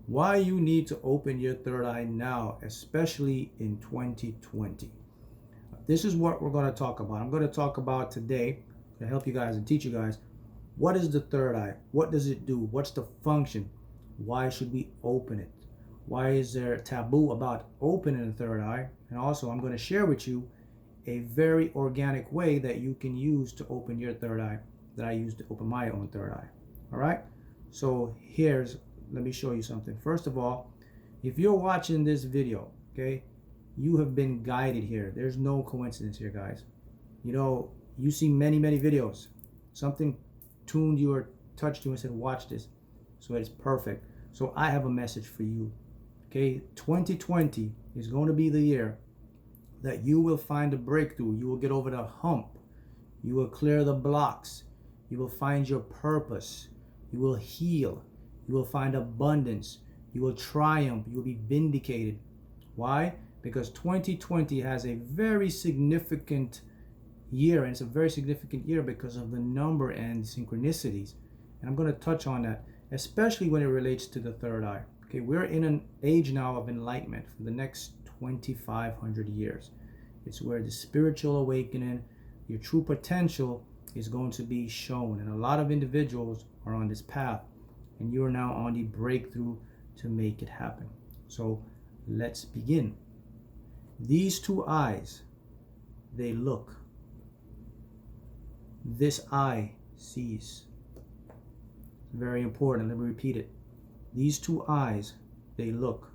Why you need to open your third eye now, especially in 2020. This is what we're going to talk about. I'm going to talk about today to help you guys and teach you guys what is the third eye? What does it do? What's the function? Why should we open it? Why is there a taboo about opening the third eye? And also, I'm going to share with you a very organic way that you can use to open your third eye that I use to open my own third eye. All right? So let me show you something. First of all, if you're watching this video, okay, you have been guided here. There's no coincidence here, guys. You see many videos. Something tuned you or touched you and said, watch this. So it's perfect. So I have a message for you. Okay, 2020 is going to be the year that you will find a breakthrough. You will get over the hump. You will clear the blocks. You will find your purpose. You will heal. You will find abundance. You will triumph. You will be vindicated. Why? Because 2020 has a very significant year, and it's a very significant year because of the number and synchronicities. And I'm going to touch on that, especially when it relates to the third eye. Okay, we're in an age now of enlightenment for the next 2,500 years. It's where the spiritual awakening, your true potential is going to be shown. And a lot of individuals are on this path, and you are now on the breakthrough to make it happen. So let's begin. These two eyes, they look. This eye sees. Very important. Let me repeat it. These two eyes, they look.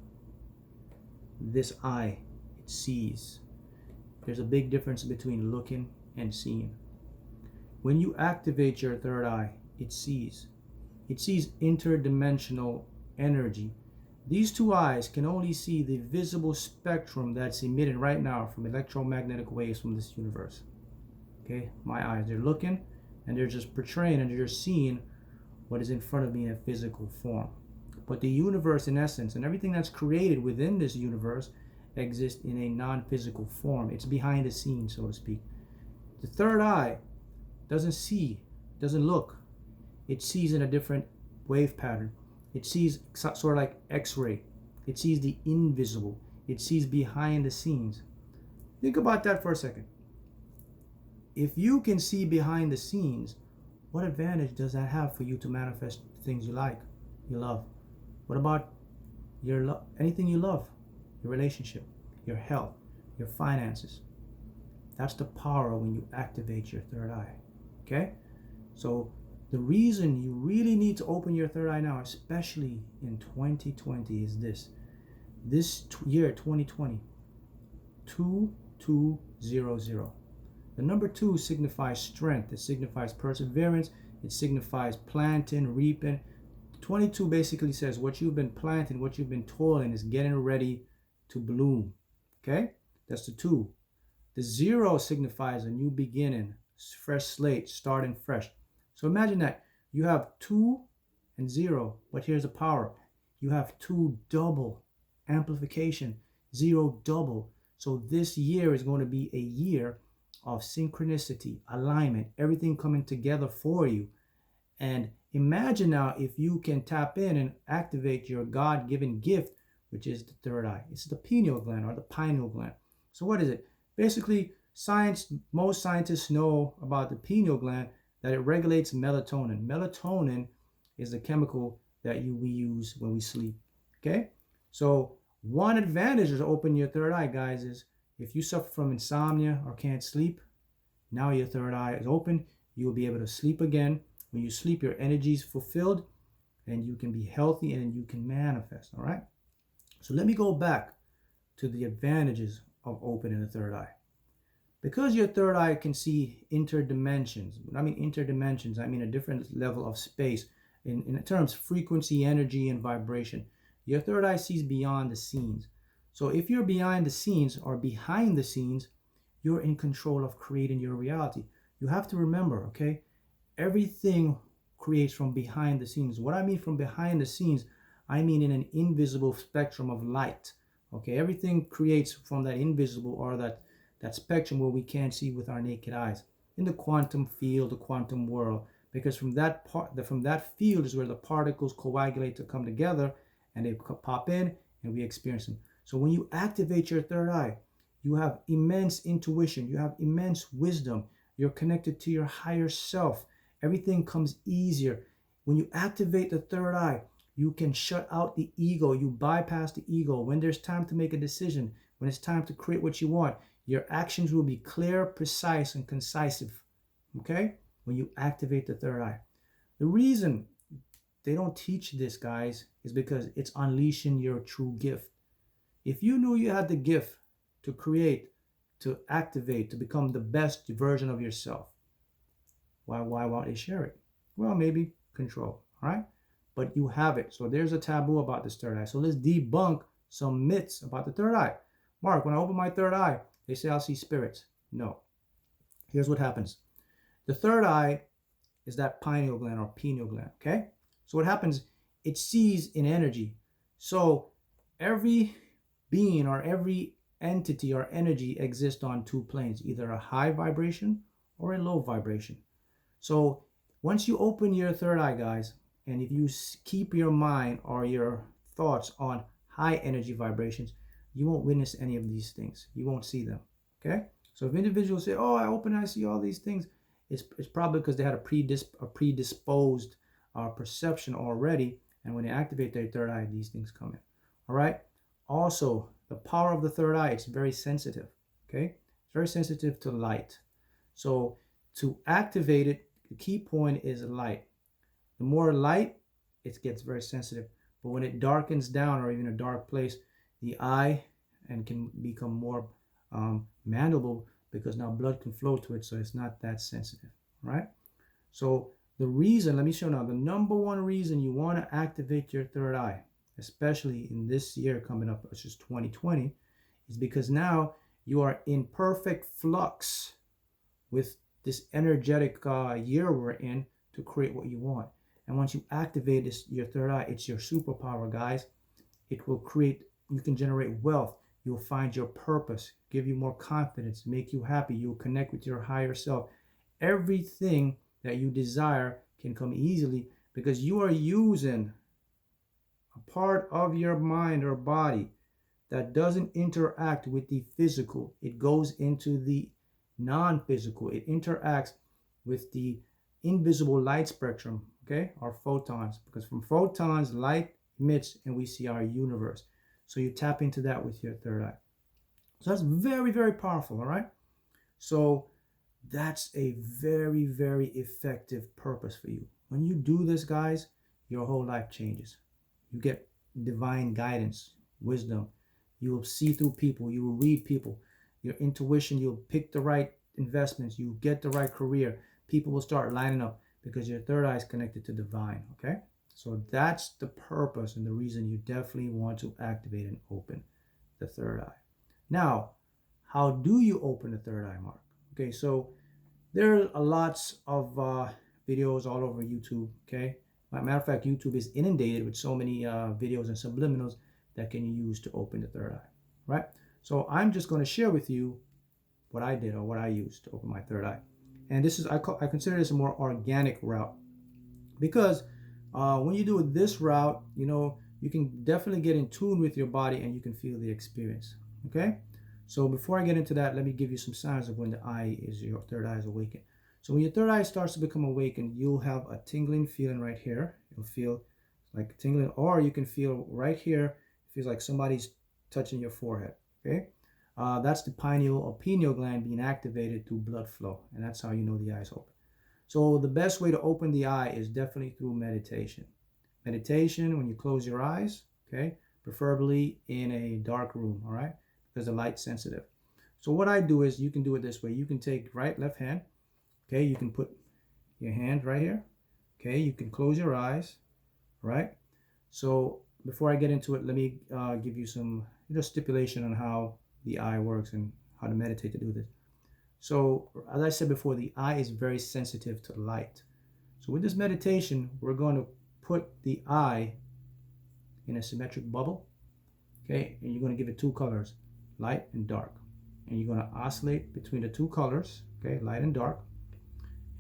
This eye, it sees. There's a big difference between looking and seeing. When you activate your third eye, it sees. It sees interdimensional energy. These two eyes can only see the visible spectrum that's emitted right now from electromagnetic waves from this universe. Okay, my eyes, they're looking and they're just portraying and they're just seeing what is in front of me in a physical form. But the universe, in essence, and everything that's created within this universe exists in a non-physical form. It's behind the scenes, so to speak. The third eye doesn't see, doesn't look. It sees in a different wave pattern. It sees sort of like X-ray. It sees the invisible. It sees behind the scenes. Think about that for a second. If you can see behind the scenes, what advantage does that have for you to manifest things you like, you love? What about anything you love? Your relationship, your health, your finances. That's the power when you activate your third eye. Okay? So the reason you really need to open your third eye now, especially in 2020, is this. This year, 2020, 2200. The number 2 signifies strength. It signifies perseverance. It signifies planting, reaping. 22 basically says what you've been planting, what you've been toiling is getting ready to bloom. Okay? That's the 2. The 0 signifies a new beginning, fresh slate, starting fresh. So imagine that you have 2 and 0, but here's the power. You have 2 double amplification, 0 double. So this year is going to be a year of synchronicity, alignment, everything coming together for you. And imagine now if you can tap in and activate your God-given gift, which is the third eye. It's the pineal gland or the pineal gland. So what is it? Basically, most scientists know about the pineal gland that it regulates melatonin. Melatonin is the chemical that we use when we sleep. Okay? So one advantage to open your third eye, guys, is if you suffer from insomnia or can't sleep, now your third eye is open. You will be able to sleep again. When you sleep, your energy is fulfilled and you can be healthy and you can manifest. All right? So let me go back to the advantages of opening the third eye. Because your third eye can see interdimensions. When I mean interdimensions, I mean a different level of space in terms of frequency, energy, and vibration. Your third eye sees beyond the scenes. So if you're behind the scenes or behind the scenes, you're in control of creating your reality. You have to remember, okay, everything creates from behind the scenes. What I mean from behind the scenes, I mean in an invisible spectrum of light. Okay, everything creates from that invisible or that spectrum where we can't see with our naked eyes. In the quantum field, the quantum world, because from that field is where the particles coagulate to come together, and they pop in and we experience them. So when you activate your third eye, you have immense intuition, you have immense wisdom, you're connected to your higher self. Everything comes easier. When you activate the third eye, you can shut out the ego, you bypass the ego. When there's time to make a decision, when it's time to create what you want, your actions will be clear, precise, and concisive. Okay? When you activate the third eye. The reason they don't teach this, guys, is because it's unleashing your true gift. If you knew you had the gift to create, to activate, to become the best version of yourself, why won't they share it? Well, maybe control, all right? But you have it. So there's a taboo about this third eye. So let's debunk some myths about the third eye. Mark, when I open my third eye, they say I'll see spirits. No. Here's what happens. The third eye is that pineal gland or pineal gland, okay? So what happens, it sees in energy. So every being or every entity or energy exists on two planes, either a high vibration or a low vibration. So once you open your third eye, guys, and if you keep your mind or your thoughts on high energy vibrations, you won't witness any of these things. You won't see them, okay? So if individuals say, oh, I open and I see all these things, it's probably because they had a predisposed perception already, and when they activate their third eye, these things come in, all right? Also, the power of the third eye, it's very sensitive, okay? It's very sensitive to light. So to activate it, the key point is light. The more light, it gets very sensitive. But when it darkens down or even a dark place, the eye and can become more manageable because now blood can flow to it, so it's not that sensitive, right? So the reason, let me show now, the number one reason you want to activate your third eye, especially in this year coming up, which is 2020, is because now you are in perfect flux with this energetic year we're in to create what you want. And once you activate this, your third eye, it's your superpower, guys. It will create, you can generate wealth. You'll find your purpose, give you more confidence, make you happy. You'll connect with your higher self. Everything that you desire can come easily because you are using a part of your mind or body that doesn't interact with the physical. It goes into the non-physical. It interacts with the invisible light spectrum, okay, or photons, because from photons, light emits and we see our universe. So you tap into that with your third eye. So that's very, very powerful, all right? So that's a very, very effective purpose for you. When you do this, guys, your whole life changes. You get divine guidance, wisdom. You will see through people. You will read people. Your intuition, you'll pick the right investments. You get the right career. People will start lining up because your third eye is connected to divine, okay? So that's the purpose and the reason you definitely want to activate and open the third eye. Now, how do you open the third eye, Mark? Okay, so there are lots of videos all over YouTube, okay? Matter of fact, YouTube is inundated with so many videos and subliminals that can you use to open the third eye, right? So I'm just going to share with you what I did or what I used to open my third eye. And this is, I consider this a more organic route because when you do this route, you know, you can definitely get in tune with your body and you can feel the experience, okay? So before I get into that, let me give you some signs of when the eye is, your third eye is awakened. So when your third eye starts to become awakened, you'll have a tingling feeling right here. You'll feel like tingling, or you can feel right here, it feels like somebody's touching your forehead, okay? That's the pineal or pineal gland being activated through blood flow, and that's how you know the eye is open. So the best way to open the eye is definitely through meditation. Meditation when you close your eyes, okay? Preferably in a dark room, all right? Because the light's sensitive. So what I do is you can do it this way. You can take right, left hand, okay? You can put your hand right here, okay? You can close your eyes, right? So before I get into it, let me give you some stipulation on how the eye works and how to meditate to do this. So as I said before, the eye is very sensitive to light. So with this meditation, we're going to put the eye in a symmetric bubble, okay? And you're going to give it two colors, light and dark. And you're going to oscillate between the two colors, okay, light and dark.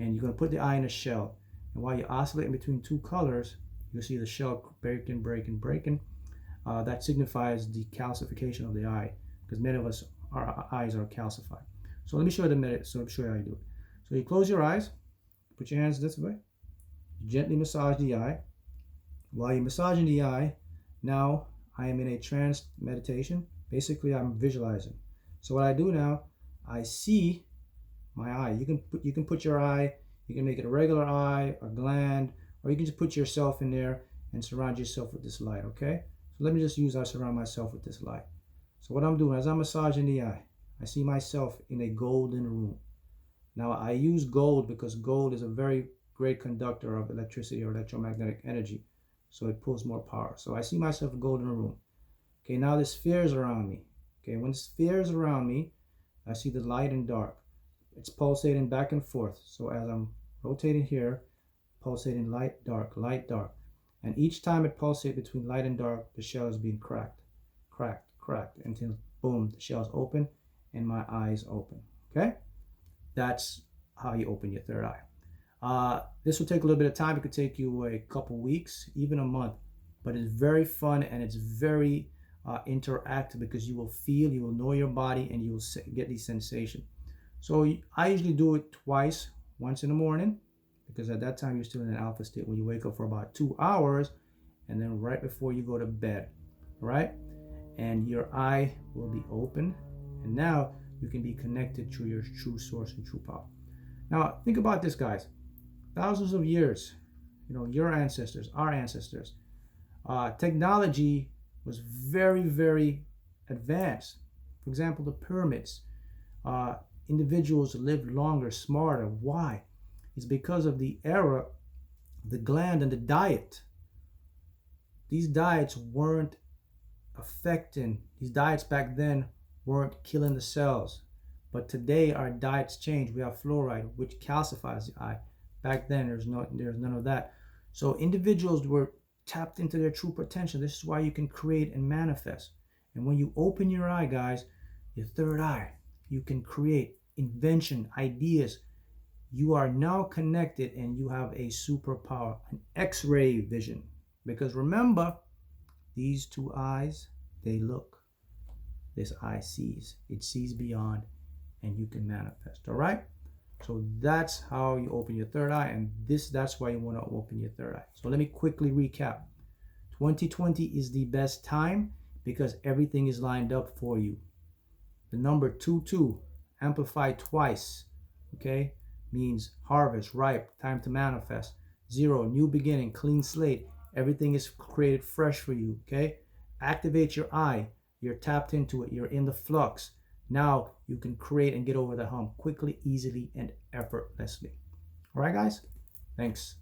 And you're going to put the eye in a shell. And while you're oscillating between two colors, you'll see the shell breaking. that signifies the calcification of the eye, because many of us, our eyes are calcified. So let me show you So let me show you how you do it. So you close your eyes, put your hands this way, you gently massage the eye. While you're massaging the eye, now I am in a trance meditation. Basically, I'm visualizing. So what I do now, I see my eye. You can put your eye, you can make it a regular eye, a gland, or you can just put yourself in there and surround yourself with this light, okay? So let me just use I surround myself with this light. So what I'm doing, as I'm massaging the eye, I see myself in a golden room. Now I use gold because gold is a very great conductor of electricity or electromagnetic energy. So it pulls more power. So I see myself in a golden room. Okay, now the spheres around me. Okay, when the spheres around me, I see the light and dark. It's pulsating back and forth. So as I'm rotating here, pulsating light, dark, and each time it pulsates between light and dark, the shell is being cracked, until boom, the shell's open and my eyes open. Okay, that's how you open your third eye. This will take a little bit of time. It could take you a couple weeks, even a month, but it's very fun and it's very interactive, because you will know your body and you will get these sensations. So I usually do it twice, once in the morning, because at that time you're still in an alpha state when you wake up for about 2 hours, and then right before you go to bed, right? And your eye will be open, and now you can be connected to your true source and true power. Now think about this, guys. Thousands of years, your ancestors, our ancestors, technology was very, very advanced. For example, the pyramids. Individuals lived longer, smarter. Why? It's because of the era, the gland, and the diet. These diets back then weren't killing the cells. But today our diets change. We have fluoride, which calcifies the eye. Back then there's none of that. So individuals were tapped into their true potential. This is why you can create and manifest. And when you open your eye, guys, your third eye, you can create invention, ideas. You are now connected and you have a superpower, an X-ray vision. Because remember, these two eyes, they look. This eye sees. It sees beyond, and you can manifest. All right? So that's how you open your third eye, and that's why you want to open your third eye. So let me quickly recap. 2020 is the best time because everything is lined up for you. The number 22, amplified twice, okay, means harvest, ripe, time to manifest. 0, new beginning, clean slate. Everything is created fresh for you, okay? Activate your eye. You're tapped into it. You're in the flux. Now you can create and get over the hump quickly, easily, and effortlessly. All right, guys? Thanks.